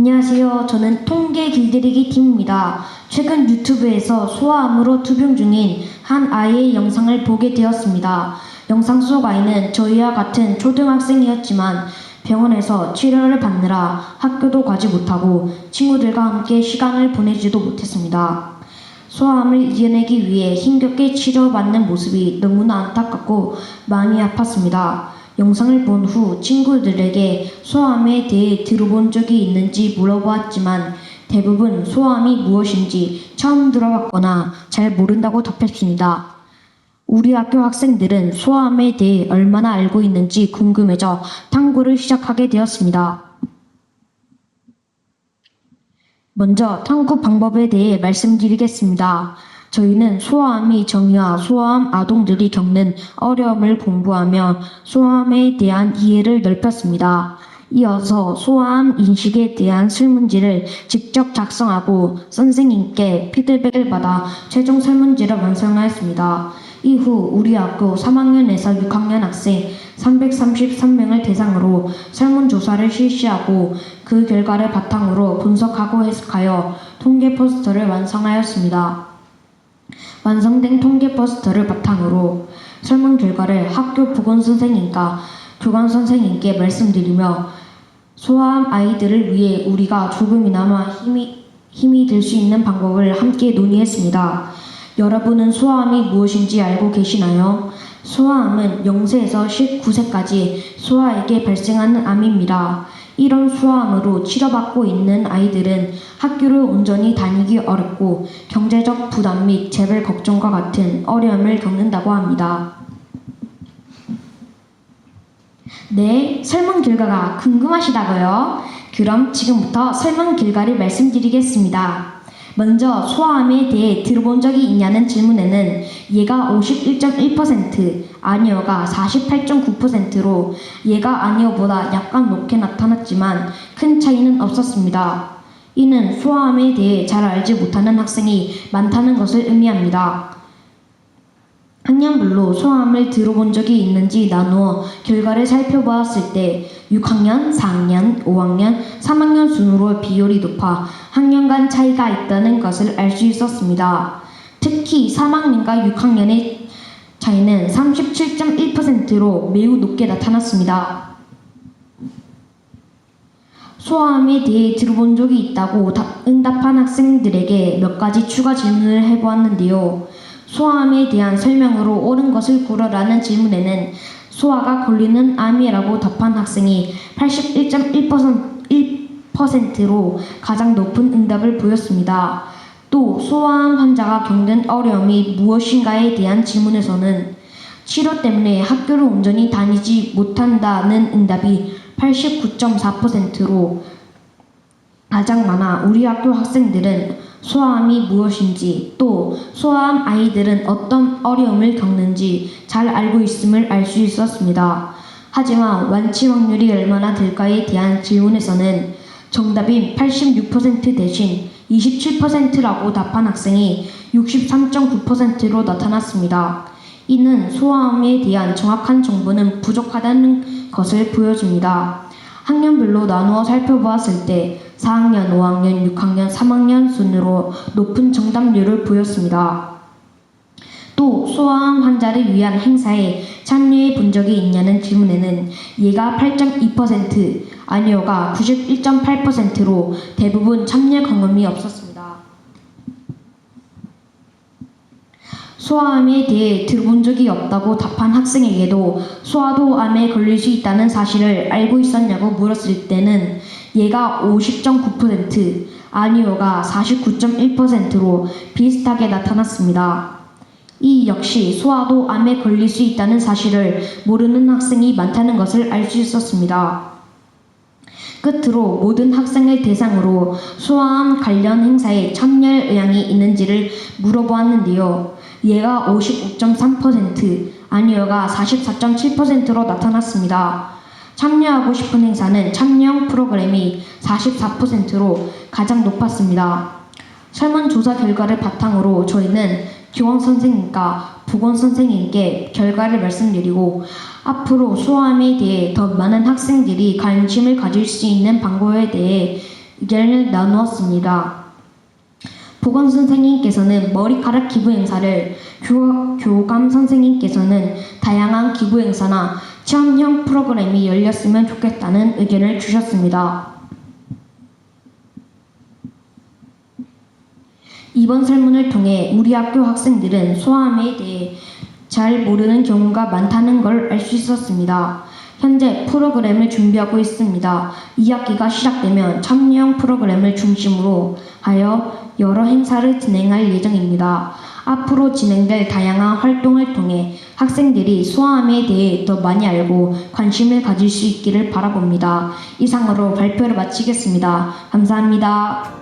안녕하세요. 저는 통계 길들이기 팀입니다. 최근 유튜브에서 소아암으로 투병 중인 한 아이의 영상을 보게 되었습니다. 영상 속 아이는 저희와 같은 초등학생이었지만 병원에서 치료를 받느라 학교도 가지 못하고 친구들과 함께 시간을 보내지도 못했습니다. 소아암을 이겨내기 위해 힘겹게 치료받는 모습이 너무나 안타깝고 마음이 아팠습니다. 영상을 본 후 친구들에게 소아암에 대해 들어본 적이 있는지 물어보았지만 대부분 소아암이 무엇인지 처음 들어봤거나 잘 모른다고 답했습니다. 우리 학교 학생들은 소아암에 대해 얼마나 알고 있는지 궁금해져 탐구를 시작하게 되었습니다. 먼저 탐구 방법에 대해 말씀드리겠습니다. 저희는 소아암의 정의와 소아암 아동들이 겪는 어려움을 공부하며 소아암에 대한 이해를 넓혔습니다. 이어서 소아암 인식에 대한 설문지를 직접 작성하고 선생님께 피드백을 받아 최종 설문지를 완성하였습니다. 이후 우리 학교 3학년에서 6학년 학생 333명을 대상으로 설문조사를 실시하고 그 결과를 바탕으로 분석하고 해석하여 통계 포스터를 완성하였습니다. 완성된 통계 포스터를 바탕으로 설문 결과를 학교 보건선생님과 교감선생님께 말씀드리며 소아암 아이들을 위해 우리가 조금이나마 힘이 될 수 있는 방법을 함께 논의했습니다. 여러분은 소아암이 무엇인지 알고 계시나요? 소아암은 0세에서 19세까지 소아에게 발생하는 암입니다. 이런 소아암으로 치료받고 있는 아이들은 학교를 온전히 다니기 어렵고 경제적 부담 및 재발 걱정과 같은 어려움을 겪는다고 합니다. 네, 설문 결과가 궁금하시다고요? 그럼 지금부터 설문 결과를 말씀드리겠습니다. 먼저 소아암에 대해 들어본 적이 있냐는 질문에는 예가 51.1%, 아니요가 48.9%로 예가 아니요보다 약간 높게 나타났지만 큰 차이는 없었습니다. 이는 소아암에 대해 잘 알지 못하는 학생이 많다는 것을 의미합니다. 학년별로 소아암을 들어본 적이 있는지 나누어 결과를 살펴보았을 때 6학년, 4학년, 5학년, 3학년 순으로 비율이 높아 학년 간 차이가 있다는 것을 알 수 있었습니다. 특히 3학년과 6학년의 차이는 37.1%로 매우 높게 나타났습니다. 소아암에 대해 들어본 적이 있다고 응답한 학생들에게 몇 가지 추가 질문을 해보았는데요. 소아암에 대한 설명으로 옳은 것을 고르라는 질문에는 소아가 걸리는 암이라고 답한 학생이 81.1%로 가장 높은 응답을 보였습니다. 또 소아암 환자가 겪는 어려움이 무엇인가에 대한 질문에서는 치료 때문에 학교를 온전히 다니지 못한다는 응답이 89.4%로 가장 많아 우리 학교 학생들은 소아암이 무엇인지 또 소아암 아이들은 어떤 어려움을 겪는지 잘 알고 있음을 알 수 있었습니다. 하지만 완치 확률이 얼마나 될까에 대한 질문에서는 정답인 86% 대신 27%라고 답한 학생이 63.9%로 나타났습니다. 이는 소아암에 대한 정확한 정보는 부족하다는 것을 보여줍니다. 학년별로 나누어 살펴보았을 때 4학년, 5학년, 6학년, 3학년 순으로 높은 정답률을 보였습니다. 또 소아암 환자를 위한 행사에 참여해 본 적이 있냐는 질문에는 예가 8.2%, 아니요가 91.8%로 대부분 참여 경험이 없었습니다. 소아암에 대해 들어본 적이 없다고 답한 학생에게도 소아도 암에 걸릴 수 있다는 사실을 알고 있었냐고 물었을 때는 예가 50.9%, 아니요가 49.1%로 비슷하게 나타났습니다. 이 역시 소아도 암에 걸릴 수 있다는 사실을 모르는 학생이 많다는 것을 알 수 있었습니다. 끝으로 모든 학생을 대상으로 소아암 관련 행사에 참여할 의향이 있는지를 물어보았는데요. 예가 55.3%, 아니요가 44.7%로 나타났습니다. 참여하고 싶은 행사는 참여형 프로그램이 44%로 가장 높았습니다. 설문조사 결과를 바탕으로 저희는 교원선생님과 보건선생님께 결과를 말씀드리고 앞으로 소아암에 대해 더 많은 학생들이 관심을 가질 수 있는 방법에 대해 의견을 나누었습니다. 보건 선생님께서는 머리카락 기부 행사를, 교감 선생님께서는 다양한 기부 행사나 체험형 프로그램이 열렸으면 좋겠다는 의견을 주셨습니다. 이번 설문을 통해 우리 학교 학생들은 소아암에 대해 잘 모르는 경우가 많다는 걸 알 수 있었습니다. 현재 프로그램을 준비하고 있습니다. 2학기가 시작되면 참여형 프로그램을 중심으로 하여 여러 행사를 진행할 예정입니다. 앞으로 진행될 다양한 활동을 통해 학생들이 소아암에 대해 더 많이 알고 관심을 가질 수 있기를 바라봅니다. 이상으로 발표를 마치겠습니다. 감사합니다.